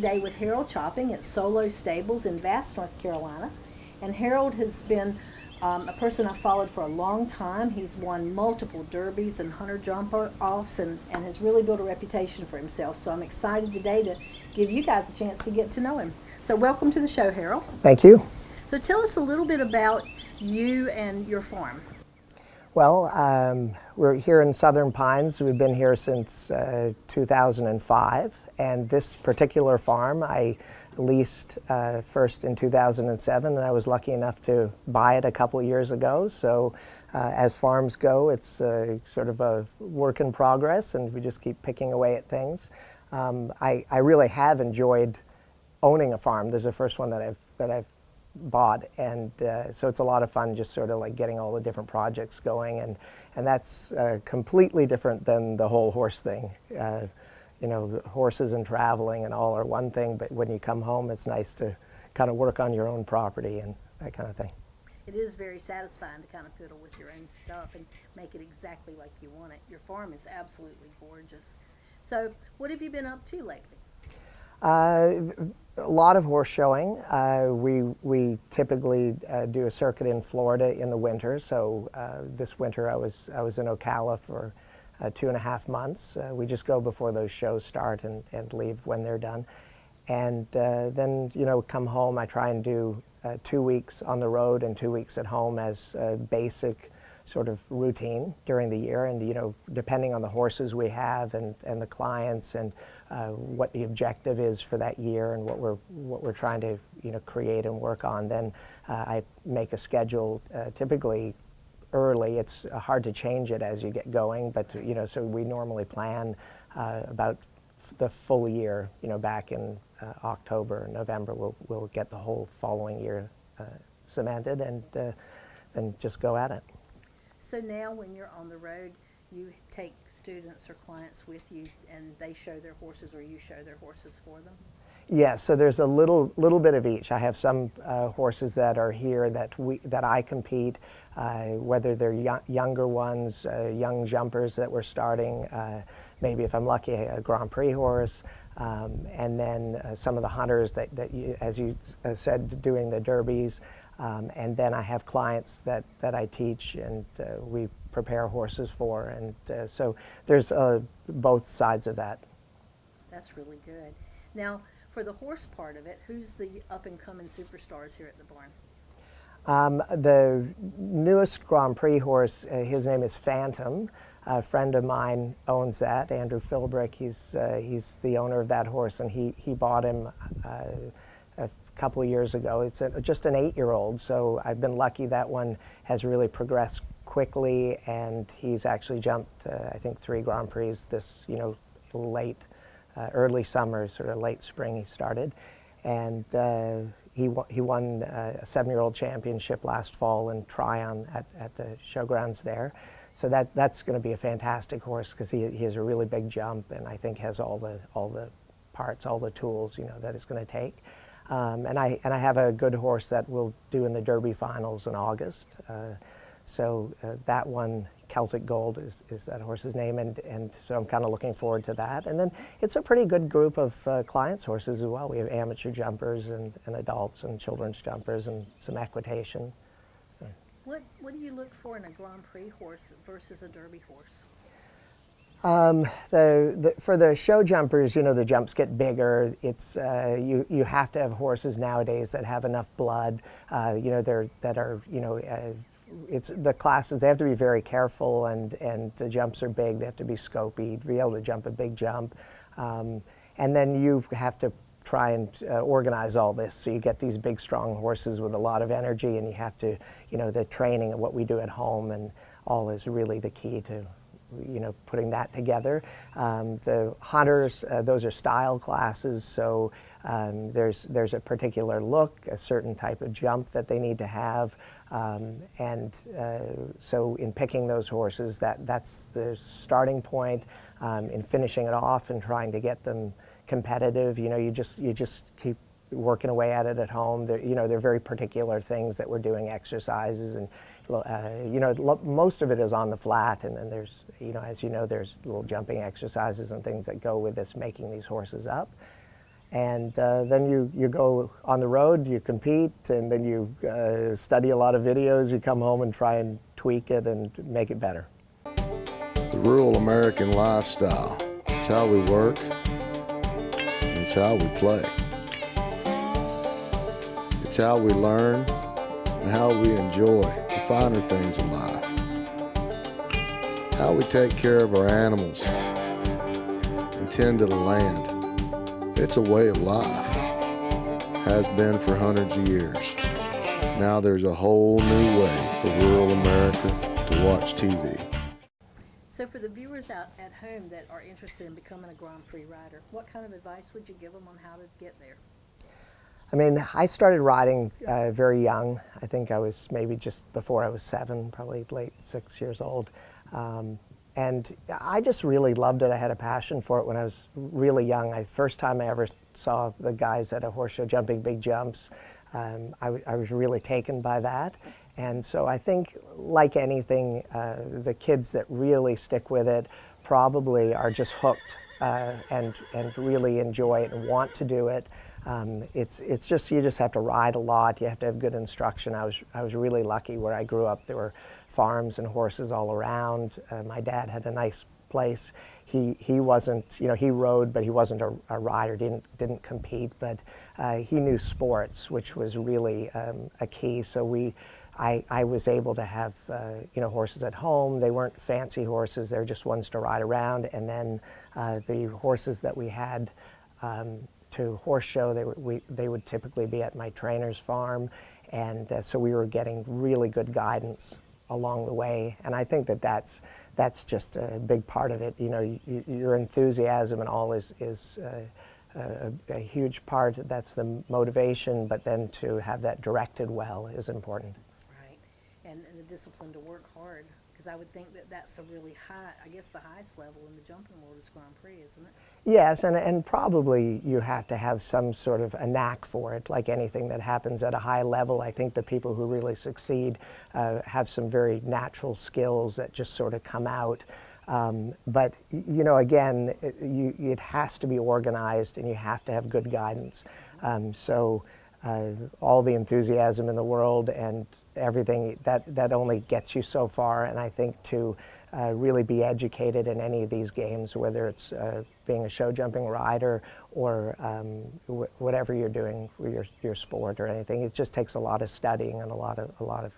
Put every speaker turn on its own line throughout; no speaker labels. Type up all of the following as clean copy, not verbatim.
today with Harold Chopping at Solo Stables in Vass, North Carolina. And Harold has been a person I've followed for a long time. He's won multiple derbies and hunter jump-offs and has really built a reputation for himself. So I'm excited today to give you guys a chance to get to know him. So welcome to the show, Harold.
Thank you.
So tell us a little bit about you and your farm.
Well, we're here in Southern Pines. We've been here since 2005, and this particular farm I leased first in 2007, and I was lucky enough to buy it a couple of years ago. So as farms go, it's sort of a work in progress, and we just keep picking away at things. I really have enjoyed owning a farm. This is the first one that I've bought, and so it's a lot of fun just sort of like getting all the different projects going, and that's completely different than the whole horse thing. You know, horses and traveling and all are one thing, but when you come home, it's nice to kind of work on your own property and that kind of thing.
It is very satisfying to kind of fiddle with your own stuff and make it exactly like you want it. Your farm is absolutely gorgeous. So what have you been up to lately?
A lot of horse showing. We typically do a circuit in Florida in the winter. So this winter I was in Ocala for 2.5 months. We just go before those shows start and leave when they're done. And then, you know, come home. I try and do 2 weeks on the road and 2 weeks at home as a basic sort of routine during the year. And, you know, depending on the horses we have and the clients and what the objective is for that year and what we're trying to, you know, create and work on, then I make a schedule typically early. It's hard to change it as you get going, but, you know, so we normally plan about the full year, you know, back in October, November, we'll get the whole following year cemented and then just go at it.
So now when you're on the road, you take students or clients with you and they show their horses or you show their horses for them?
Yeah, so there's a little bit of each. I have some horses that are here that I compete, whether they're younger ones, young jumpers that we're starting, maybe if I'm lucky a Grand Prix horse, and then some of the hunters that you, as you said, doing the derbies, and then I have clients that I teach and we prepare horses for, and so there's both sides of that.
That's really good. Now, for the horse part of it, who's the up-and-coming superstars here at the barn?
The newest Grand Prix horse, his name is Phantom. A friend of mine owns that, Andrew Philbrick. He's the owner of that horse, and he bought him a couple of years ago. It's just an 8-year-old, so I've been lucky that one has really progressed quickly, and he's actually jumped, I think, 3 Grand Prix this, you know, early summer, sort of late spring he started, and he won a 7-year-old championship last fall in Tryon at the showgrounds there. So that's going to be a fantastic horse because he has a really big jump and I think has all the parts, all the tools, you know, that it's going to take. And I have a good horse that we'll do in the Derby finals in August. So that one, Celtic Gold, is that horse's name, and so I'm kind of looking forward to that. And then it's a pretty good group of clients' horses as well. We have amateur jumpers and adults and children's jumpers and some equitation.
What do you look for in a Grand Prix horse versus a Derby horse?
For the show jumpers, you know, the jumps get bigger. It's you have to have horses nowadays that have enough blood. You know, that are, you know. It's the classes, they have to be very careful, and the jumps are big. They have to be scopy to be able to jump a big jump. And then you have to try and organize all this. So you get these big, strong horses with a lot of energy, and you have to, you know, the training and what we do at home and all is really the key to, you know, putting that together. The hunters, those are style classes, so there's a particular look, a certain type of jump that they need to have, and so in picking those horses, that's the starting point. In finishing it off and trying to get them competitive, you know, you just keep working away at it at home. They're very particular things that we're doing, exercises, and most of it is on the flat, and then there's, as you know, there's little jumping exercises and things that go with this, making these horses up. And then you go on the road, you compete, and then you study a lot of videos. You come home and try and tweak it and make it better.
The rural American lifestyle. It's how we work, and it's how we play. It's how we learn and how we enjoy the finer things in life. How we take care of our animals and tend to the land. It's a way of life. Has been for hundreds of years. Now there's a whole new way for rural America to watch TV.
So for the viewers out at home that are interested in becoming a Grand Prix rider, what kind of advice would you give them on how to get there?
I mean, I started riding very young. I think I was maybe just before I was 7, probably late 6 years old. And I just really loved it. I had a passion for it when I was really young. First time I ever saw the guys at a horse show jumping big jumps, I was really taken by that. And so I think, like anything, the kids that really stick with it probably are just hooked and really enjoy it and want to do it. It's just, you just have to ride a lot. You have to have good instruction. I was really lucky where I grew up. There were farms and horses all around. My dad had a nice place. He wasn't, you know, he rode, but he wasn't a rider. Didn't compete, but he knew sports, which was really a key. So I was able to have you know, horses at home. They weren't fancy horses. They were just ones to ride around. And then the horses that we had to horse show, they would typically be at my trainer's farm, and so we were getting really good guidance along the way. And I think that that's just a big part of it. You know, your enthusiasm and all is a huge part. That's the motivation, but then to have that directed well is important.
Right, and the discipline to work hard, because I would think that that's a really high, I guess the highest level in the jumping world is Grand Prix, isn't it?
Yes, and probably you have to have some sort of a knack for it, like anything that happens at a high level. I think the people who really succeed have some very natural skills that just sort of come out. But, you know, again, it has to be organized, and you have to have good guidance. All the enthusiasm in the world and everything, that only gets you so far. And I think to really be educated in any of these games, whether it's being a show jumping rider or whatever you're doing with your sport or anything, it just takes a lot of studying and a lot of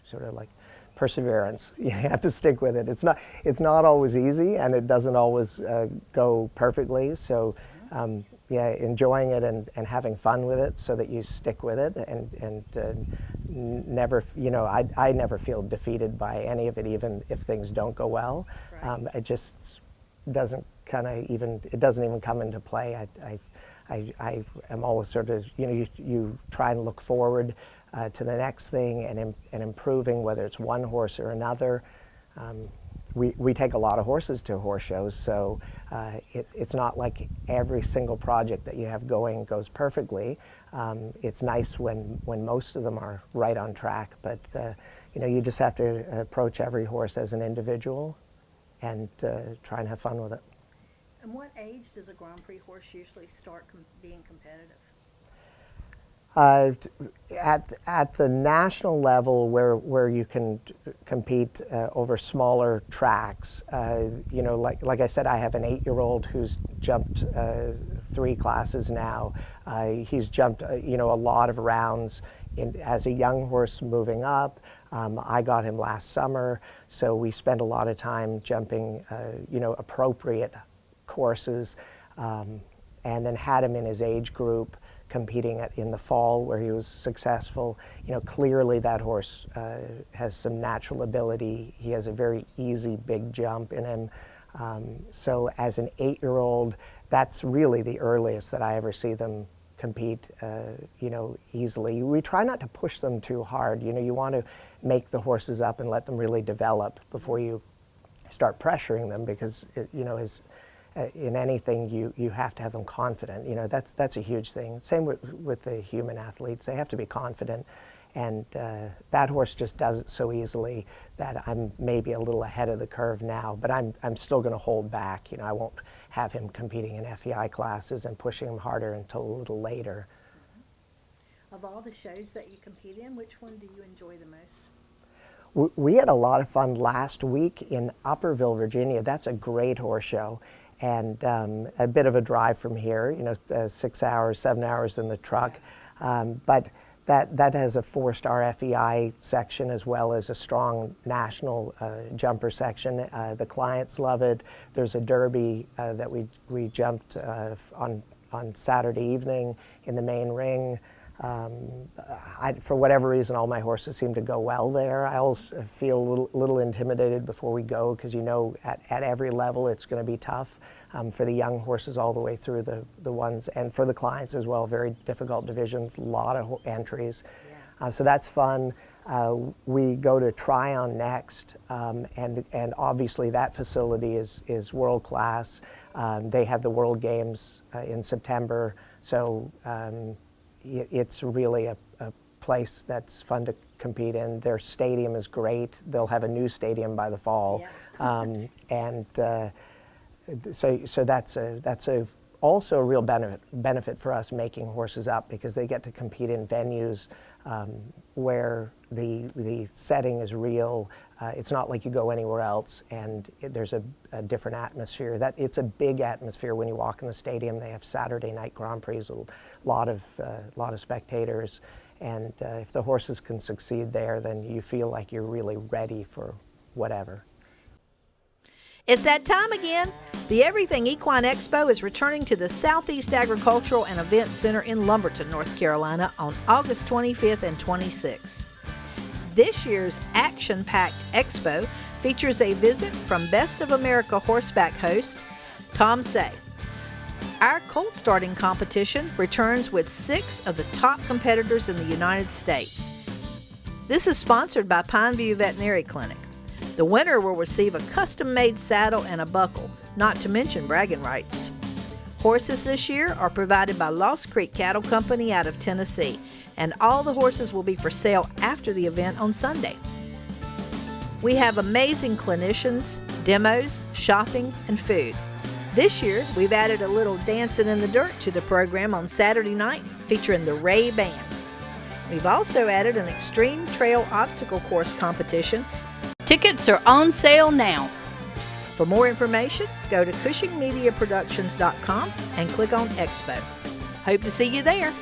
sort of like perseverance. You have to stick with it. It's not always easy, and it doesn't always go perfectly. So. Yeah, enjoying it and having fun with it so that you stick with it and never, you know, I never feel defeated by any of it, even if things don't go well.
Right.
It just doesn't it doesn't even come into play. I am always sort of, you know, you try and look forward to the next thing and improving, whether it's one horse or another. We take a lot of horses to horse shows, so it's not like every single project that you have going goes perfectly. It's nice when most of them are right on track, but you know, you just have to approach every horse as an individual and try and have fun with it.
And what age does a Grand Prix horse usually start being competitive?
At the national level, where you can compete over smaller tracks, you know, like I said, I have an 8-year-old who's jumped 3 classes now. He's jumped you know, a lot of rounds as a young horse moving up. I got him last summer, so we spent a lot of time jumping you know, appropriate courses, and then had him in his age group competing in the fall where he was successful. You know, clearly that horse has some natural ability. He has a very easy big jump in him. So as an 8-year-old, that's really the earliest that I ever see them compete, you know, easily. We try not to push them too hard. You know, you want to make the horses up and let them really develop before you start pressuring them, because you know, in anything, you have to have them confident. You know, that's a huge thing. Same with the human athletes. They have to be confident, and that horse just does it so easily that I'm maybe a little ahead of the curve now, but I'm still going to hold back. I won't have him competing in FEI classes and pushing him harder until a little later.
Of all the shows that you compete in, which one do you enjoy the most?
We had a lot of fun last week in Upperville, Virginia. That's a great horse show, and a bit of a drive from here, 6 hours, 7 hours in the truck. But that has a 4-star FEI section as well as a strong national jumper section. The clients love it. There's a derby that we jumped on Saturday evening in the main ring. For whatever reason, all my horses seem to go well there. I always feel a little intimidated before we go because at every level it's going to be tough for the young horses all the way through the ones, and for the clients as well. Very difficult divisions, a lot of entries. Yeah. So that's fun. We go to Tryon next, and obviously that facility is world class. They have the World Games in September, so it's really a place that's fun to compete in. Their stadium is great. They'll have a new stadium by the fall. Yeah. So that's also a real benefit for us making horses up, because they get to compete in venues where the setting is real. It's not like you go anywhere else, and there's a different atmosphere. It's a big atmosphere when you walk in the stadium. They have Saturday night Grand Prix, a lot of spectators, and if the horses can succeed there, then you feel like you're really ready for whatever.
It's that time again. The Everything Equine Expo is returning to the Southeast Agricultural and Events Center in Lumberton, North Carolina on August 25th and 26th. This year's action-packed expo features a visit from Best of America horseback host Tom Say. Our colt starting competition returns with 6 of the top competitors in the United States. This is sponsored by Pineview Veterinary Clinic. The winner will receive a custom-made saddle and a buckle, not to mention bragging rights. Horses this year are provided by Lost Creek Cattle Company out of Tennessee, and all the horses will be for sale after the event on Sunday. We have amazing clinicians, demos, shopping, and food. This year, we've added a little dancing in the dirt to the program on Saturday night, featuring the Ray Band. We've also added an extreme trail obstacle course competition. Tickets are on sale now. For more information, go to CushingMediaProductions.com and click on Expo. Hope to see you there.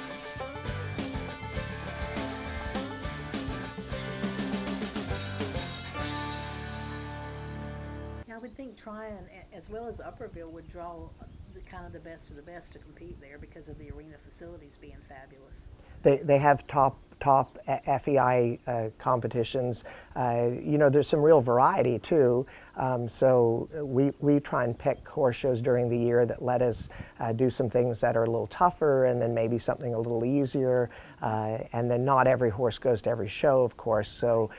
I would think Tryon, as well as Upperville, would draw the best of the best to compete there because of the arena facilities being fabulous.
They have top FEI competitions. There's some real variety too. So we try and pick horse shows during the year that let us do some things that are a little tougher, and then maybe something a little easier. And then not every horse goes to every show, of course. So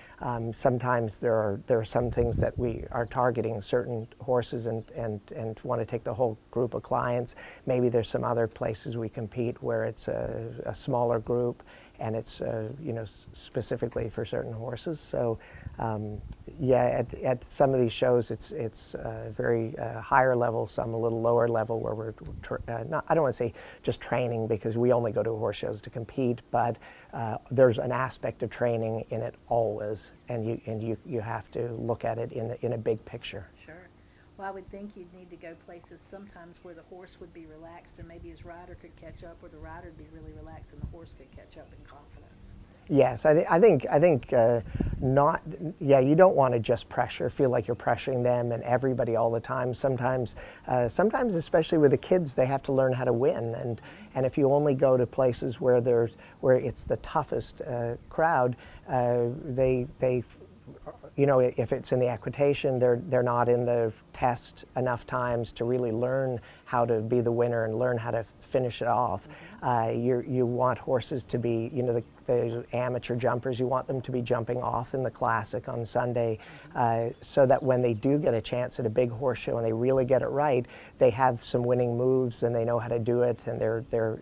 sometimes there are some things that we are targeting certain horses and want to take the whole group of clients. Maybe there's some other places we compete where it's a smaller group, and it's specifically for certain horses. So at some of these shows it's very higher level, some a little lower level, where we're I don't want to say just training, because we only go to horse shows to compete, but there's an aspect of training in it always, and you have to look at it in a big picture.
Sure. Well, I would think you'd need to go places sometimes where the horse would be relaxed, and maybe his rider could catch up, or the rider would be really relaxed and the horse could catch up in confidence.
Yes, I think not. Yeah, you don't want to just feel like you're pressuring them and everybody all the time. Sometimes, especially with the kids, they have to learn how to win. And if you only go to places where it's the toughest crowd, they if it's in the equitation, they're not in the test enough times to really learn how to be the winner and learn how to finish it off. You want horses to be, the amateur jumpers, you want them to be jumping off in the Classic on Sunday, so that when they do get a chance at a big horse show and they really get it right, they have some winning moves and they know how to do it, and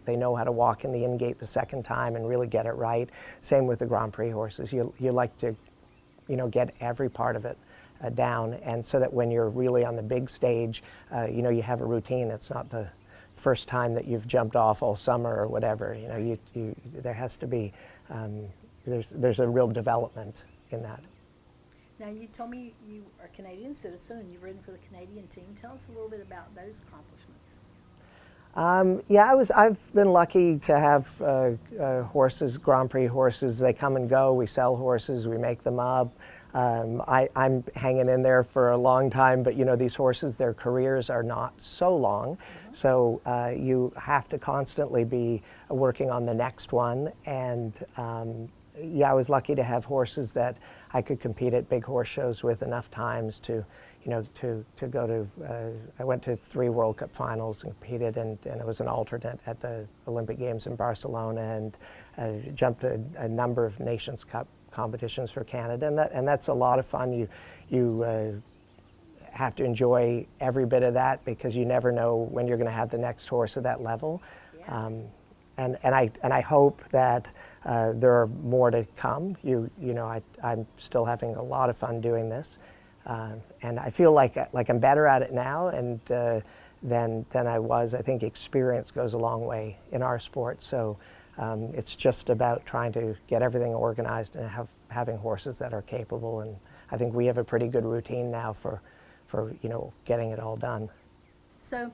they know how to walk in the in-gate the second time and really get it right. Same with the Grand Prix horses. You like to get every part of it down, and so that when you're really on the big stage, you have a routine. It's not the first time that you've jumped off all summer or whatever. There has to be, there's a real development in that.
Now, you told me you are a Canadian citizen and you've ridden for the Canadian team. Tell us a little bit about those accomplishments.
I've been lucky to have horses, Grand Prix horses. They come and go. We sell horses. We make them up. I'm hanging in there for a long time, but these horses, their careers are not so long. So you have to constantly be working on the next one. And I was lucky to have horses that I could compete at big horse shows with enough times to go to, I went to 3 World Cup finals and competed, and I was an alternate at the Olympic Games in Barcelona, and jumped a number of Nations Cup competitions for Canada, and that's a lot of fun. You have to enjoy every bit of that, because you never know when you're going to have the next horse at that level. Yeah. And I hope that there are more to come. I'm still having a lot of fun doing this. And I feel like I'm better at it now than I was. I think experience goes a long way in our sport. So it's just about trying to get everything organized and having horses that are capable. And I think we have a pretty good routine now for getting it all done.
So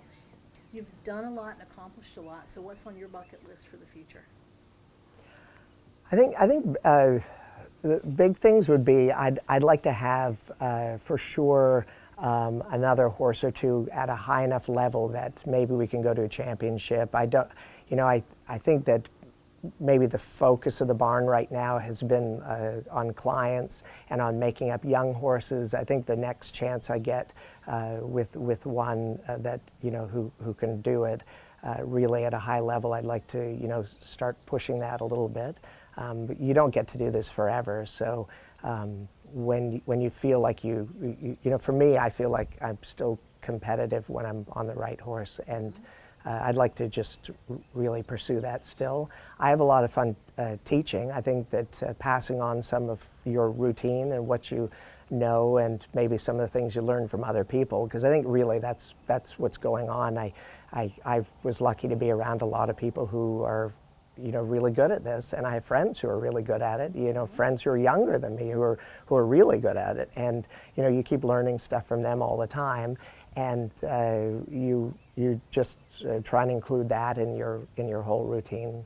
you've done a lot and accomplished a lot. So what's on your bucket list for the future?
I think the big things would be I'd like to have for sure another horse or two at a high enough level that maybe we can go to a championship. I think that maybe the focus of the barn right now has been on clients and on making up young horses. I think the next chance I get with one that who can do it really at a high level, I'd like to start pushing that a little bit. But you don't get to do this forever, so when you feel like for me, I feel like I'm still competitive when I'm on the right horse, and I'd like to just really pursue that still. I have a lot of fun teaching. I think that passing on some of your routine and what you know, and maybe some of the things you learn from other people, because I think really that's what's going on. I was lucky to be around a lot of people who are really good at this, and I have friends who are really good at it, friends who are younger than me who are really good at it, and you keep learning stuff from them all the time, and you just try and include that in your whole routine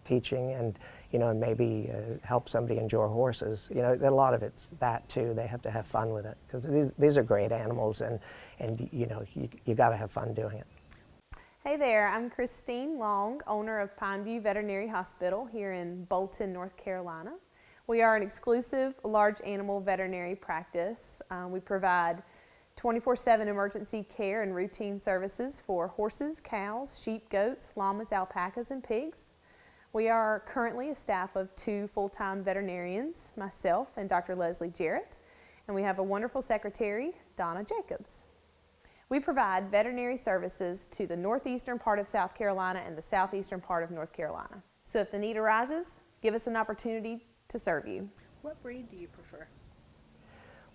teaching, and and maybe help somebody enjoy horses. A lot of it's that too. They have to have fun with it, because these are great animals, and you got to have fun doing it.
Hey there, I'm Christine Long, owner of Pineview Veterinary Hospital here in Bolton, North Carolina. We are an exclusive large animal veterinary practice. We provide 24/7 emergency care and routine services for horses, cows, sheep, goats, llamas, alpacas, and pigs. We are currently a staff of 2 full-time veterinarians, myself and Dr. Leslie Jarrett, and we have a wonderful secretary, Donna Jacobs. We provide veterinary services to the northeastern part of South Carolina and the southeastern part of North Carolina. So if the need arises, give us an opportunity to serve you.
What breed do you prefer?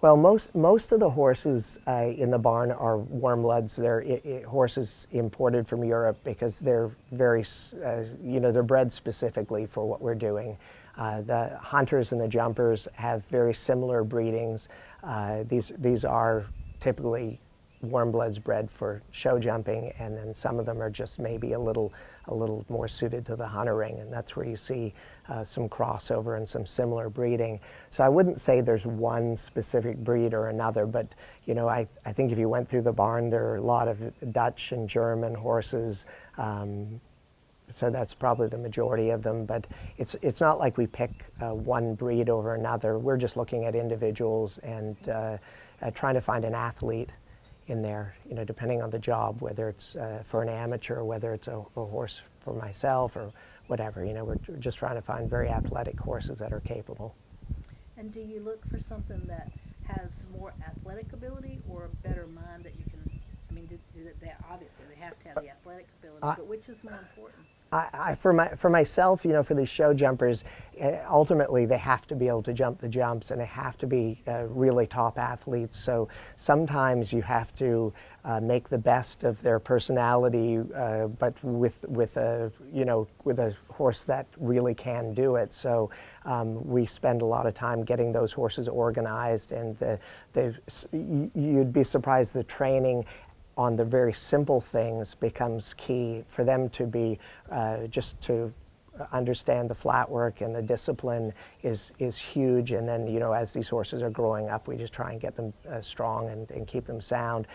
Well, most of the horses in the barn are warm bloods. They're horses imported from Europe, because they're very, they're bred specifically for what we're doing. The hunters and the jumpers have very similar breedings. These are typically warm bloods bred for show jumping, and then some of them are just maybe a little more suited to the hunter ring, and that's where you see some crossover and some similar breeding. So I wouldn't say there's one specific breed or another, but I think if you went through the barn, there are a lot of Dutch and German horses, so that's probably the majority of them. But it's not like we pick one breed over another. We're just looking at individuals and trying to find an athlete in there, depending on the job, whether it's for an amateur, whether it's a horse for myself or whatever. We're just trying to find very athletic horses that are capable.
And do you look for something that has more athletic ability or a better mind that you can, obviously they have to have the athletic ability, but which is more important?
For myself, for these show jumpers, ultimately they have to be able to jump the jumps, and they have to be really top athletes. So sometimes you have to make the best of their personality, but with a horse that really can do it. So we spend a lot of time getting those horses organized, and you'd be surprised the training on the very simple things becomes key for them to be just to understand the flat work, and the discipline is huge. And then as these horses are growing up, we just try and get them strong and keep them sound.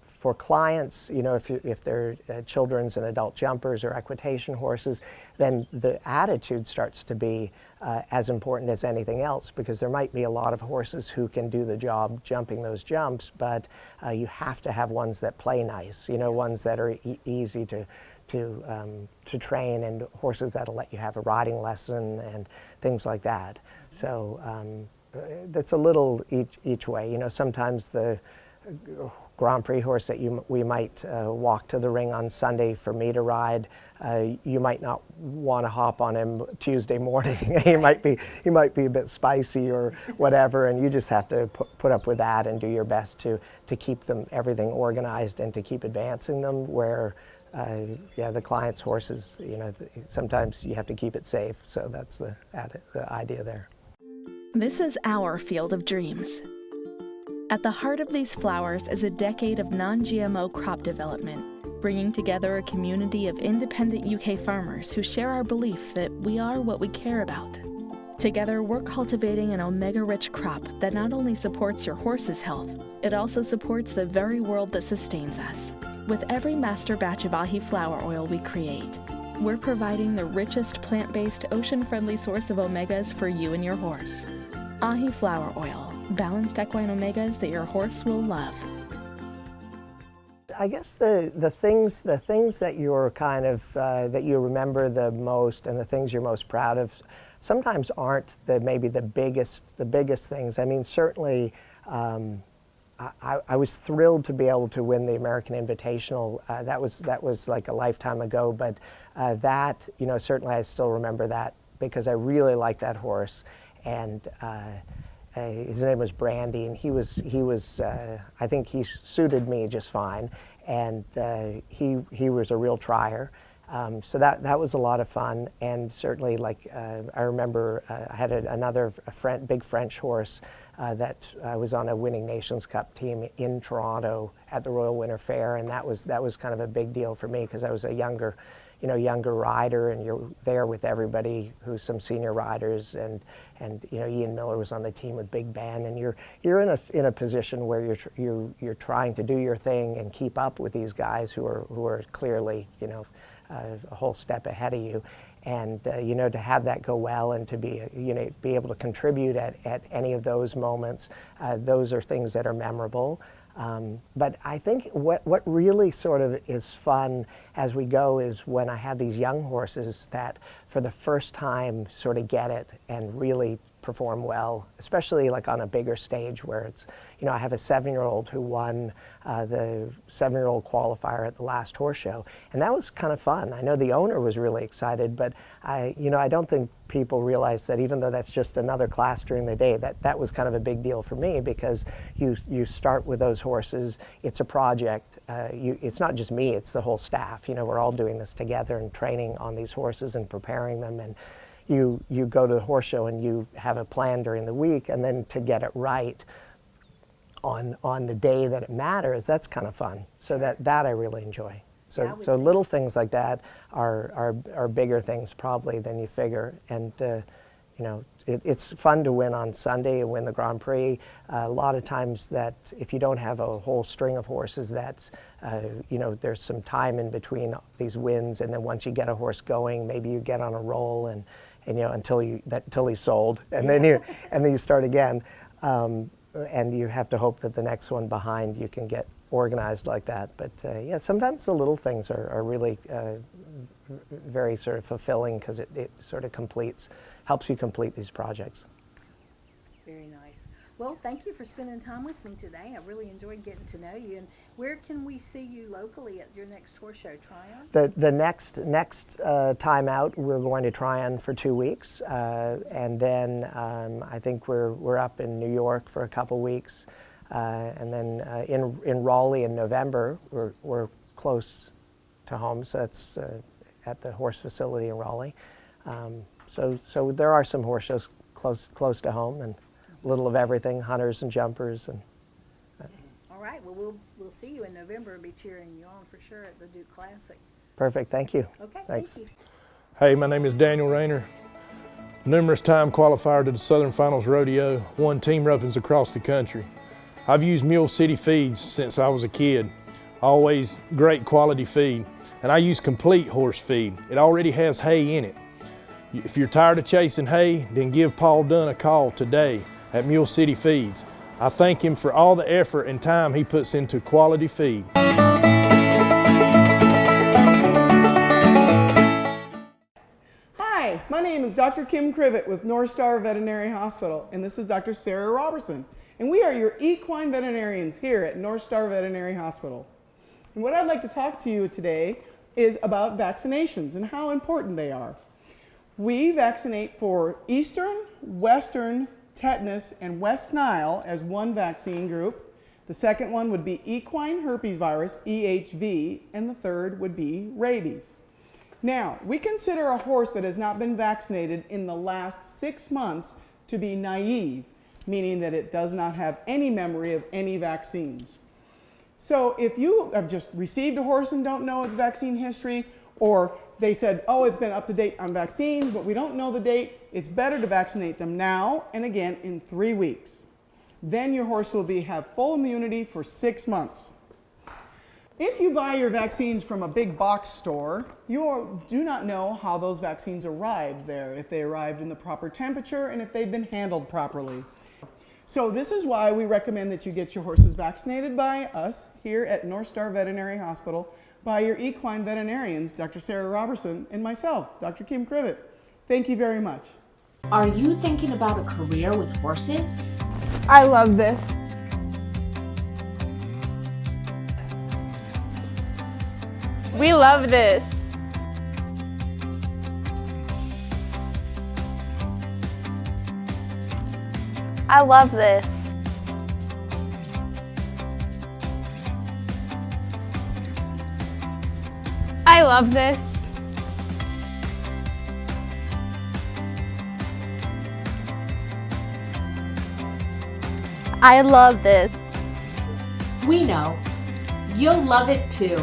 For clients, if they're children's and adult jumpers or equitation horses, then the attitude starts to be as important as anything else, because there might be a lot of horses who can do the job jumping those jumps, but you have to have ones that play nice, ones that are easy to train, and horses that'll let you have a riding lesson and things like that. So that's a little each way. Sometimes the Grand Prix horse that we might walk to the ring on Sunday for me to ride, you might not want to hop on him Tuesday morning. he might be a bit spicy or whatever, and you just have to put up with that and do your best to keep everything organized and to keep advancing them. Where the client's horses, sometimes you have to keep it safe. So that's the idea there.
This is our field of dreams. At the heart of these flowers is a decade of non-GMO crop development, bringing together a community of independent UK farmers who share our belief that we are what we care about. Together, we're cultivating an omega-rich crop that not only supports your horse's health, it also supports the very world that sustains us. With every master batch of Ahi flower oil we create, we're providing the richest plant-based, ocean-friendly source of omegas for you and your horse. Ahi flower oil, balanced equine omegas that your horse will love.
I guess the things that you're kind of that you remember the most, and the things you're most proud of, sometimes aren't maybe the biggest things. I mean, certainly. I was thrilled to be able to win the American Invitational. That was like a lifetime ago, but that, certainly I still remember that because I really liked that horse, and his name was Brandy, and he was I think he suited me just fine, and he was a real trier. So that was a lot of fun, and certainly I remember I had another big French horse that was on a winning Nations Cup team in Toronto at the Royal Winter Fair, and that was kind of a big deal for me because I was a younger rider, and you're there with everybody who's some senior riders, and Ian Miller was on the team with Big Ben, and you're in a position where you're trying to do your thing and keep up with these guys who are clearly a whole step ahead of you, and to have that go well and to be able to contribute at any of those moments, those are things that are memorable. But I think what really sort of is fun as we go is when I have these young horses that for the first time sort of get it and really perform well, especially like on a bigger stage where it's, I have a 7-year-old who won the 7-year-old qualifier at the last horse show, and that was kind of fun. I know the owner was really excited, but I don't think people realize that even though that's just another class during the day, that was kind of a big deal for me, because you start with those horses. It's a project. It's not just me, it's the whole staff. We're all doing this together and training on these horses and preparing them, and you go to the horse show and you have a plan during the week, and then to get it right on the day that it matters, that's kind of fun. So that I really enjoy. So little things like that are bigger things probably than you figure, and you know, it's fun to win on Sunday and win the Grand Prix. A lot of times that if you don't have a whole string of horses, that's, you know, there's some time in between these wins, and then once you get a horse going, maybe you get on a roll, and you know, until he's sold, and then you start again, and you have to hope that the next one behind you can get organized like that. But yeah, sometimes the little things are really very sort of fulfilling, because it sort of helps you complete these projects.
Very nice. Well, thank you for spending time with me today. I really enjoyed getting to know you. And where can we see you locally at your next horse show, Tryon?
The next time out, we're going to Tryon for 2 weeks, and then I think we're up in New York for a couple weeks, and then in Raleigh in November. We're close to home, so that's at the horse facility in Raleigh. So there are some horse shows close to home, and a little of everything, hunters and jumpers. And
all right. Well, we'll see you in November and be cheering you on for sure at the Duke Classic.
Perfect. Thank you.
Okay.
Thanks.
Thank you.
Hey, my name is Daniel Rayner. Numerous time qualifier to the Southern Finals Rodeo, won team ropings across the country. I've used Mule City feeds since I was a kid. Always great quality feed. And I use complete horse feed. It already has hay in it. If you're tired of chasing hay, then give Paul Dunn a call today at Mule City Feeds. I thank him for all the effort and time he puts into quality feed.
Hi, my name is Dr. Kim Crivet with North Star Veterinary Hospital, and this is Dr. Sarah Robertson, and we are your equine veterinarians here at North Star Veterinary Hospital. And what I'd like to talk to you today is about vaccinations and how important they are. We vaccinate for Eastern, Western, tetanus, and West Nile as one vaccine group. The second one would be equine herpes virus, EHV, and the third would be rabies. Now, we consider a horse that has not been vaccinated in the last 6 months to be naive, meaning that it does not have any memory of any vaccines. So if you have just received a horse and don't know its vaccine history, or they said, oh, it's been up to date on vaccines, but we don't know the date, it's better to vaccinate them now and again in 3 weeks. Then your horse will have full immunity for 6 months. If you buy your vaccines from a big box store, you do not know how those vaccines arrived there, if they arrived in the proper temperature and if they've been handled properly. So this is why we recommend that you get your horses vaccinated by us here at North Star Veterinary Hospital by your equine veterinarians, Dr. Sarah Robertson, and myself, Dr. Kim Crivet. Thank you very much.
Are you thinking about a career with horses?
I love this. We love this. I love this. I love this. I love this.
We know you'll love it too.